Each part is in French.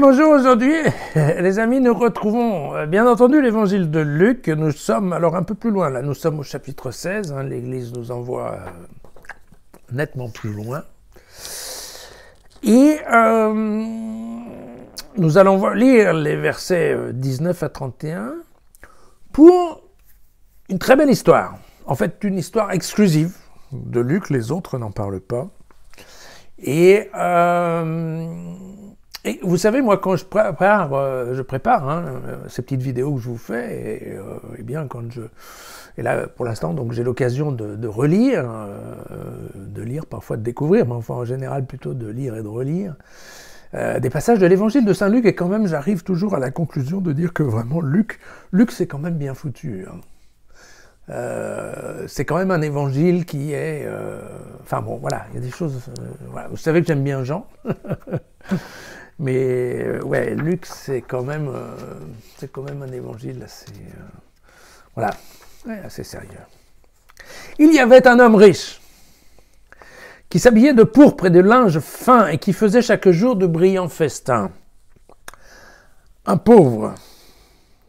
Bonjour, aujourd'hui, les amis, nous retrouvons bien entendu l'évangile de Luc. Nous sommes alors un peu plus loin, là, nous sommes au chapitre 16, hein, l'Église nous envoie nettement plus loin. Et nous allons lire les versets 19 à 31 pour une très belle histoire. En fait, une histoire exclusive de Luc, les autres n'en parlent pas. Et vous savez, moi, quand je prépare ces petites vidéos que je vous fais, et bien et là, pour l'instant, donc j'ai l'occasion de relire, de lire, parfois de découvrir, mais enfin en général plutôt de lire et de relire, des passages de l'évangile de Saint Luc, et quand même j'arrive toujours à la conclusion de dire que vraiment Luc c'est quand même bien foutu. Hein. C'est quand même un évangile qui est... Enfin bon, voilà, il y a des choses... voilà. Vous savez que j'aime bien Jean. Mais ouais, Luc, c'est quand même un évangile assez... voilà, ouais, assez sérieux. Il y avait un homme riche qui s'habillait de pourpre et de linge fin et qui faisait chaque jour de brillants festins. Un pauvre,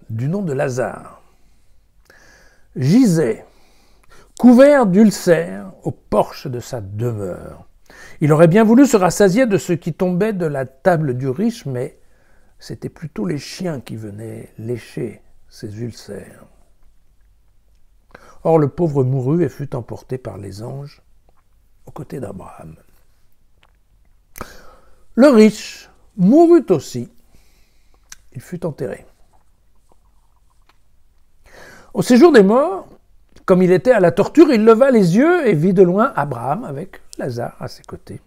du nom de Lazare, gisait, couvert d'ulcères, au porche de sa demeure. Il aurait bien voulu se rassasier de ce qui tombait de la table du riche, mais c'était plutôt les chiens qui venaient lécher ses ulcères. Or le pauvre mourut et fut emporté par les anges aux côtés d'Abraham. Le riche mourut aussi. Il fut enterré. Au séjour des morts, comme il était à la torture, il leva les yeux et vit de loin Abraham avec Lazare à ses côtés.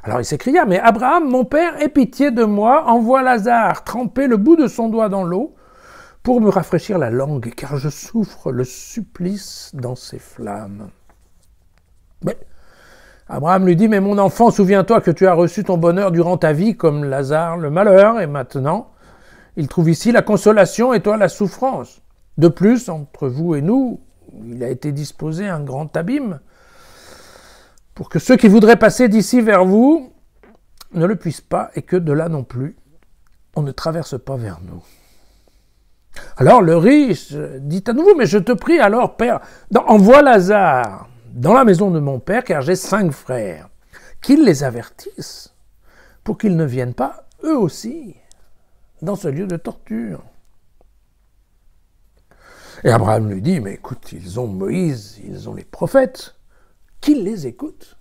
Alors il s'écria, « Mais Abraham, mon père, aie pitié de moi, envoie Lazare tremper le bout de son doigt dans l'eau pour me rafraîchir la langue, car je souffre le supplice dans ces flammes. » Mais Abraham lui dit, « Mais mon enfant, souviens-toi que tu as reçu ton bonheur durant ta vie comme Lazare le malheur, et maintenant il trouve ici la consolation et toi la souffrance. De plus, entre vous et nous, il a été disposé un grand abîme, pour que ceux qui voudraient passer d'ici vers vous ne le puissent pas, et que de là non plus, on ne traverse pas vers nous. » Alors le riche dit à nouveau, « Mais je te prie alors, Père, envoie Lazare dans la maison de mon père, car j'ai 5 frères, qu'ils les avertissent, pour qu'ils ne viennent pas, eux aussi, dans ce lieu de torture. » Et Abraham lui dit, « Mais écoute, ils ont Moïse, ils ont les prophètes, qu'ils les écoutent. »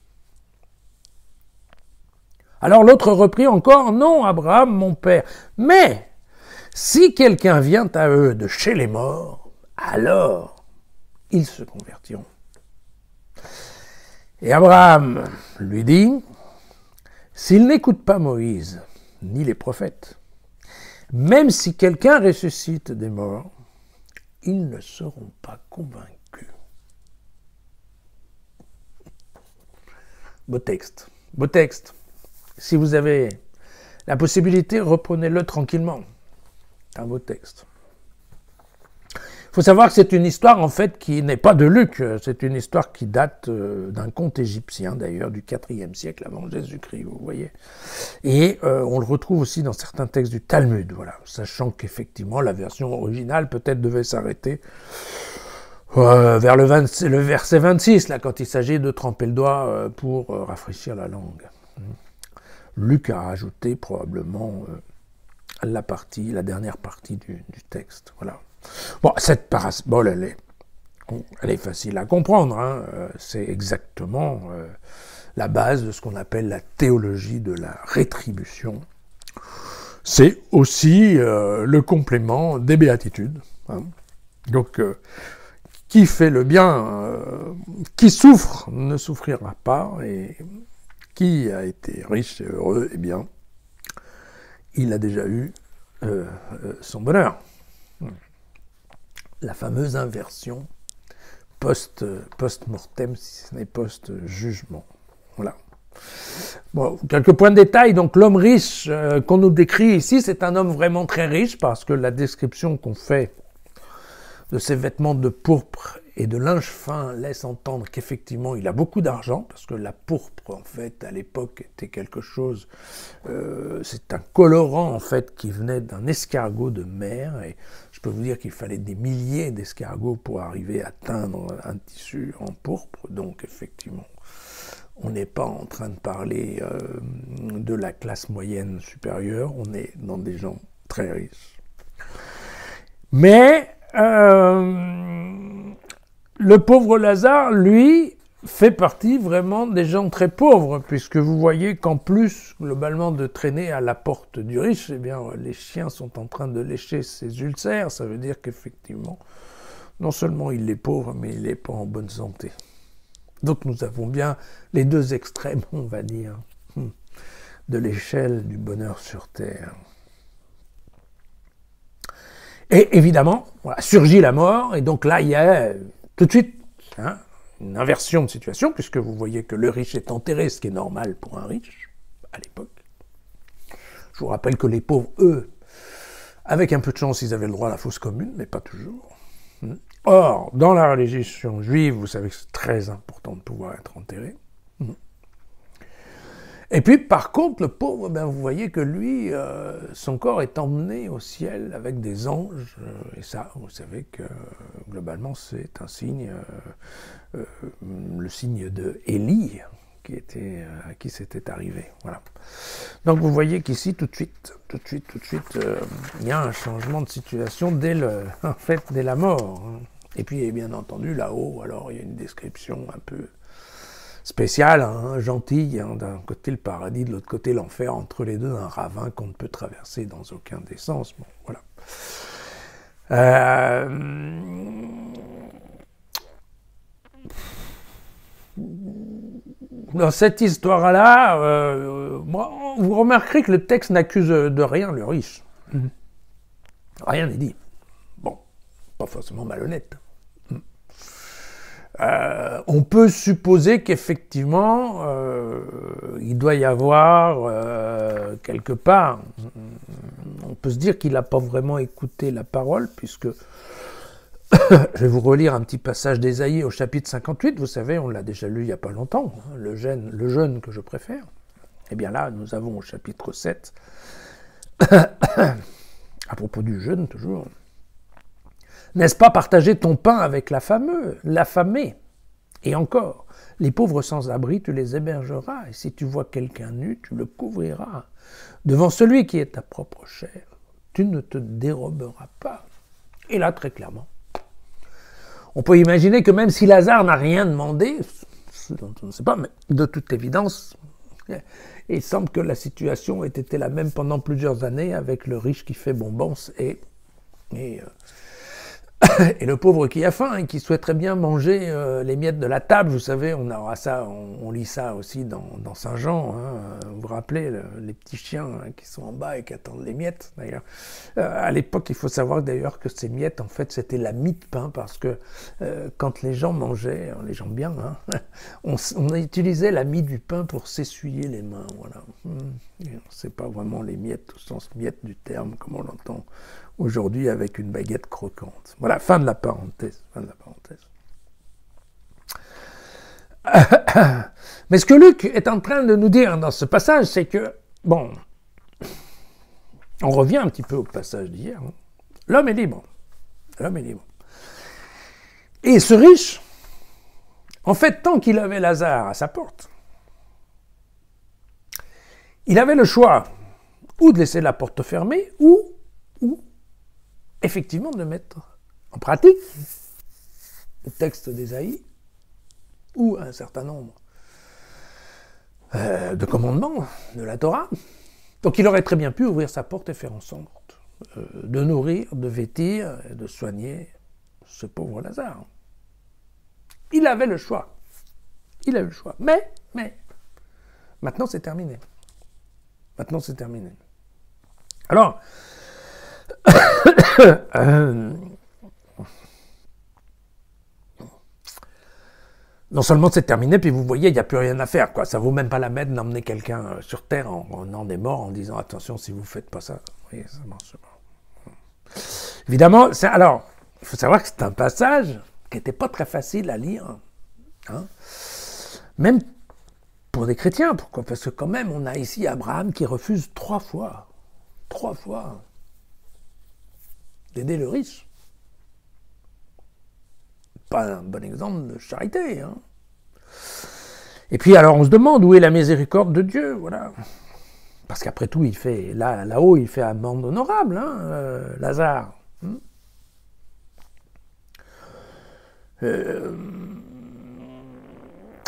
Alors l'autre reprit encore, « Non, Abraham, mon père, mais si quelqu'un vient à eux de chez les morts, alors ils se convertiront. » Et Abraham lui dit, « S'ils n'écoutent pas Moïse, ni les prophètes, même si quelqu'un ressuscite des morts, ils ne seront pas convaincus. » Beau texte, beau texte. Si vous avez la possibilité, reprenez-le tranquillement. C'est un beau texte. Il faut savoir que c'est une histoire en fait qui n'est pas de Luc, c'est une histoire qui date d'un conte égyptien d'ailleurs du IVe siècle avant Jésus-Christ, vous voyez. Et on le retrouve aussi dans certains textes du Talmud, voilà, sachant qu'effectivement la version originale peut-être devait s'arrêter vers le verset 26, là, quand il s'agit de tremper le doigt pour rafraîchir la langue. Luc a rajouté probablement la dernière partie du texte. Voilà. Bon, cette parabole, elle est facile à comprendre. Hein. C'est exactement la base de ce qu'on appelle la théologie de la rétribution. C'est aussi le complément des béatitudes. Hein. Donc, qui fait le bien, qui souffre ne souffrira pas, et qui a été riche et heureux, eh bien, il a déjà eu son bonheur. La fameuse inversion post-mortem, si ce n'est post-jugement. Voilà. Bon, quelques points de détail. Donc, l'homme riche qu'on nous décrit ici, c'est un homme vraiment très riche, parce que la description qu'on fait de ses vêtements de pourpre et de linge fin laisse entendre qu'effectivement il a beaucoup d'argent, parce que la pourpre en fait à l'époque était quelque chose, c'est un colorant en fait qui venait d'un escargot de mer, et je peux vous dire qu'il fallait des milliers d'escargots pour arriver à teindre un tissu en pourpre, donc effectivement on n'est pas en train de parler de la classe moyenne supérieure, on est dans des gens très riches. Mais le pauvre Lazare, lui, fait partie vraiment des gens très pauvres, puisque vous voyez qu'en plus, globalement, de traîner à la porte du riche, eh bien, les chiens sont en train de lécher ses ulcères. Ça veut dire qu'effectivement, non seulement il est pauvre, mais il n'est pas en bonne santé. Donc nous avons bien les deux extrêmes, on va dire, de l'échelle du bonheur sur Terre. Et évidemment, voilà, surgit la mort, et donc là, il y a tout de suite une inversion de situation, puisque vous voyez que le riche est enterré, ce qui est normal pour un riche, à l'époque. Je vous rappelle que les pauvres, eux, avec un peu de chance, ils avaient le droit à la fosse commune, mais pas toujours. Or, dans la religion juive, vous savez que c'est très important de pouvoir être enterré. Et puis, par contre, le pauvre, ben, vous voyez que lui, son corps est emmené au ciel avec des anges. Et ça, vous savez que, globalement, c'est un signe, le signe de Élie, à qui c'était arrivé. Voilà. Donc, vous voyez qu'ici, tout de suite, il y a un changement de situation dès la mort. Et puis, bien entendu, là-haut, alors, il y a une description un peu spécial, gentil, d'un côté le paradis, de l'autre côté l'enfer, entre les deux un ravin qu'on ne peut traverser dans aucun des sens. Bon, voilà. Dans cette histoire-là, vous remarquerez que le texte n'accuse de rien le riche. Rien n'est dit. Bon, pas forcément malhonnête. On peut supposer qu'effectivement, il doit y avoir quelque part, on peut se dire qu'il n'a pas vraiment écouté la parole, puisque, je vais vous relire un petit passage d'Ésaïe au chapitre 58, vous savez, on l'a déjà lu il n'y a pas longtemps, le jeûne que je préfère. Et bien là, nous avons au chapitre 7, à propos du jeûne toujours, n'est-ce pas partager ton pain avec l'affamé? Et encore, les pauvres sans abri, tu les hébergeras, et si tu vois quelqu'un nu, tu le couvriras. Devant celui qui est ta propre chair, tu ne te déroberas pas. Et là, très clairement, on peut imaginer que même si Lazare n'a rien demandé, on ne sait pas, mais de toute évidence, il semble que la situation ait été la même pendant plusieurs années avec le riche qui fait bombance et le pauvre qui a faim et qui souhaiterait bien manger les miettes de la table. Vous savez, on lit ça aussi dans Saint Jean. Vous vous rappelez, les petits chiens qui sont en bas et qui attendent les miettes, d'ailleurs. À l'époque, il faut savoir d'ailleurs que ces miettes, en fait, c'était la mie de pain, parce que quand les gens mangeaient, les gens bien, on utilisait la mie du pain pour s'essuyer les mains. Voilà. C'est pas vraiment les miettes au sens miette du terme, comme on l'entend aujourd'hui avec une baguette croquante. Voilà, fin de la parenthèse. Mais ce que Luc est en train de nous dire dans ce passage, c'est que, bon, on revient un petit peu au passage d'hier, l'homme est libre. Et ce riche, en fait, tant qu'il avait Lazare à sa porte, il avait le choix ou de laisser la porte fermée, ou effectivement de mettre en pratique le texte d'Ésaïe ou un certain nombre de commandements de la Torah. Donc il aurait très bien pu ouvrir sa porte et faire en sorte de nourrir, de vêtir et de soigner ce pauvre Lazare. Il avait le choix. Mais maintenant c'est terminé. Alors, non seulement c'est terminé, puis vous voyez, il n'y a plus rien à faire, quoi. Ça vaut même pas la peine d'emmener quelqu'un sur Terre en revenant des morts, en disant attention, si vous faites pas ça, oui, ça marche pas. Évidemment, alors, il faut savoir que c'est un passage qui n'était pas très facile à lire. Hein. Même pour des chrétiens, pourquoi? Parce que quand même, on a ici Abraham qui refuse 3 fois, d'aider le riche. Pas un bon exemple de charité. Hein. Et puis alors on se demande où est la miséricorde de Dieu, voilà. Parce qu'après tout, il fait là-haut, il fait amende honorable, hein, Lazare.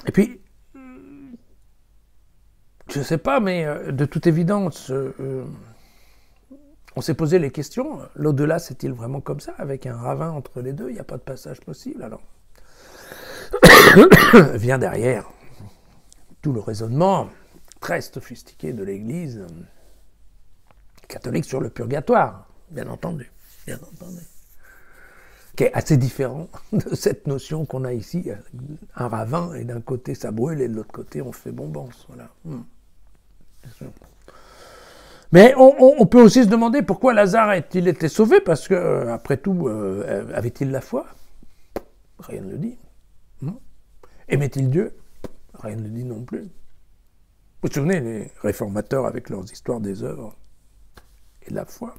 Et puis, je ne sais pas, mais de toute évidence, on s'est posé les questions. L'au-delà, c'est-il vraiment comme ça, avec un ravin entre les deux? Il n'y a pas de passage possible, alors. Vient derrière tout le raisonnement très sophistiqué de l'Église catholique sur le purgatoire, bien entendu, qui est assez différent de cette notion qu'on a ici, un ravin, et d'un côté ça brûle, et de l'autre côté on fait bonbons, voilà. Mais on peut aussi se demander pourquoi Lazare a-t-il été sauvé, parce que, après tout, avait-il la foi? Rien ne le dit. Aimait-il Dieu? Rien ne le dit non plus. Vous vous souvenez, les réformateurs avec leurs histoires des œuvres et de la foi.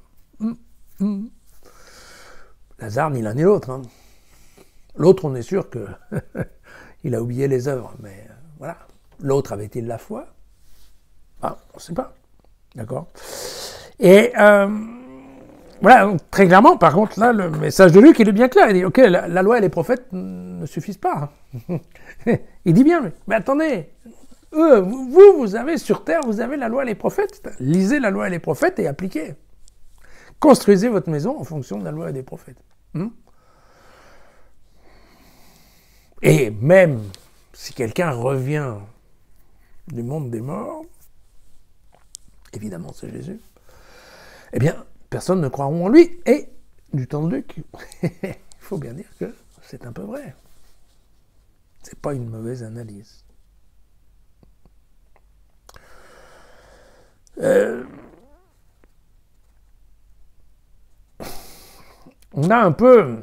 Lazare, ni l'un ni l'autre. Hein. L'autre, on est sûr qu'il a oublié les œuvres, mais voilà. L'autre avait-il la foi? Ah, on ne sait pas. D'accord. Et voilà, donc, très clairement, par contre, là, le message de Luc, il est bien clair. Il dit, ok, la loi et les prophètes ne suffisent pas. Il dit bien, mais attendez, vous avez sur terre, vous avez la loi et les prophètes. Lisez la loi et les prophètes et appliquez. Construisez votre maison en fonction de la loi et des prophètes. Et même si quelqu'un revient du monde des morts, évidemment c'est Jésus, eh bien, personne ne croira en lui. Et du temps de Luc, il faut bien dire que c'est un peu vrai. C'est pas une mauvaise analyse. On a un peu,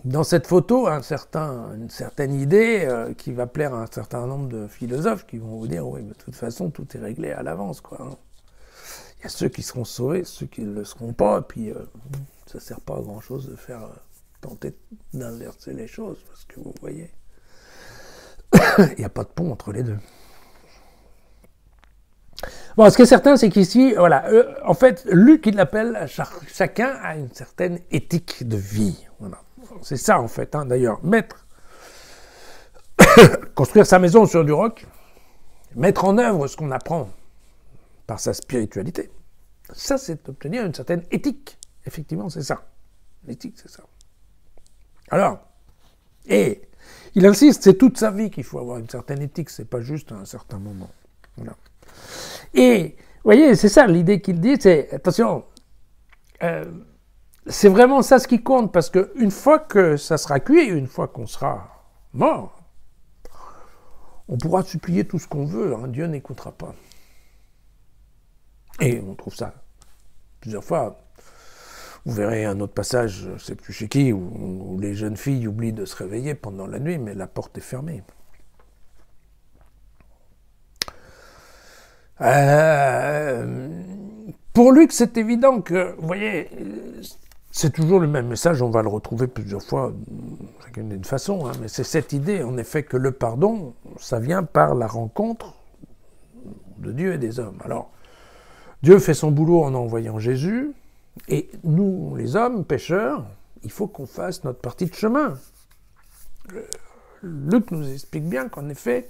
dans cette photo, une certaine idée qui va plaire à un certain nombre de philosophes qui vont vous dire, oui, mais de toute façon, tout est réglé à l'avance, quoi. Hein. Il y a ceux qui seront sauvés, ceux qui ne le seront pas, et puis ça ne sert pas à grand-chose de faire tenter d'inverser les choses, parce que vous voyez, il n'y a pas de pont entre les deux. Bon, ce qui est certain, c'est qu'ici, voilà, en fait, Luc, il appelle chacun à une certaine éthique de vie. Voilà. C'est ça, en fait, hein, d'ailleurs. Construire sa maison sur du roc, mettre en œuvre ce qu'on apprend par sa spiritualité, ça, c'est obtenir une certaine éthique. Effectivement, c'est ça. L'éthique, c'est ça. Alors, et il insiste, c'est toute sa vie qu'il faut avoir une certaine éthique, c'est pas juste à un certain moment. Voilà. Et, vous voyez, c'est ça l'idée qu'il dit, c'est, attention, c'est vraiment ça ce qui compte, parce qu'une fois que ça sera cuit, une fois qu'on sera mort, on pourra supplier tout ce qu'on veut, hein, Dieu n'écoutera pas. Et on trouve ça plusieurs fois. Vous verrez un autre passage, je ne sais plus chez qui, où les jeunes filles oublient de se réveiller pendant la nuit, mais la porte est fermée. Pour Luc, c'est évident que, vous voyez, c'est toujours le même message, on va le retrouver plusieurs fois, chacune d'une façon, hein, mais c'est cette idée, en effet, que le pardon, ça vient par la rencontre de Dieu et des hommes. Alors, Dieu fait son boulot en envoyant Jésus, et nous, les hommes, pécheurs, il faut qu'on fasse notre partie de chemin. Luc nous explique bien qu'en effet,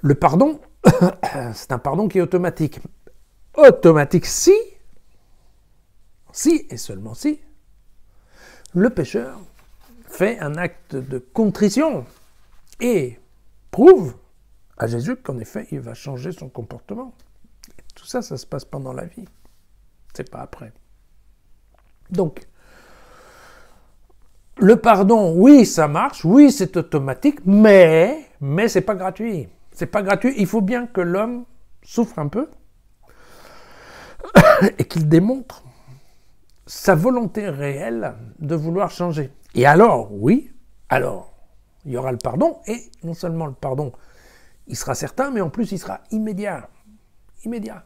le pardon, c'est un pardon qui est automatique. Automatique si et seulement si, le pécheur fait un acte de contrition et prouve à Jésus qu'en effet, il va changer son comportement. Et tout ça, ça se passe pendant la vie. C'est pas après. Donc, le pardon, oui, ça marche, oui, c'est automatique, mais c'est pas gratuit. C'est pas gratuit. Il faut bien que l'homme souffre un peu et qu'il démontre sa volonté réelle de vouloir changer. Et alors, oui, alors, il y aura le pardon, et non seulement le pardon, il sera certain, mais en plus il sera immédiat. Immédiat.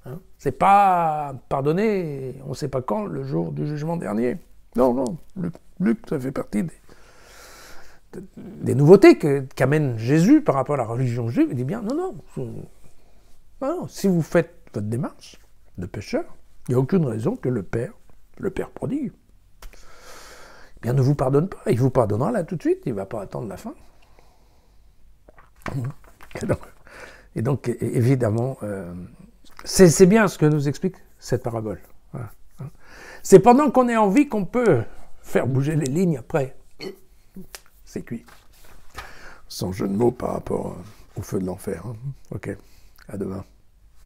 Hein, c'est pas pardonner, on ne sait pas quand, le jour du jugement dernier. Non, non, Luc, ça fait partie des nouveautés qu'amène Jésus par rapport à la religion juive. Il dit bien, non, si vous faites votre démarche de pécheur, il n'y a aucune raison que le Père prodigue, eh bien, ne vous pardonne pas. Il vous pardonnera là tout de suite, il ne va pas attendre la fin. Et donc évidemment, c'est bien ce que nous explique cette parabole. Voilà. C'est pendant qu'on est en vie qu'on peut faire bouger les lignes après. C'est cuit. Sans jeu de mots par rapport au feu de l'enfer. Hein. Ok, à demain.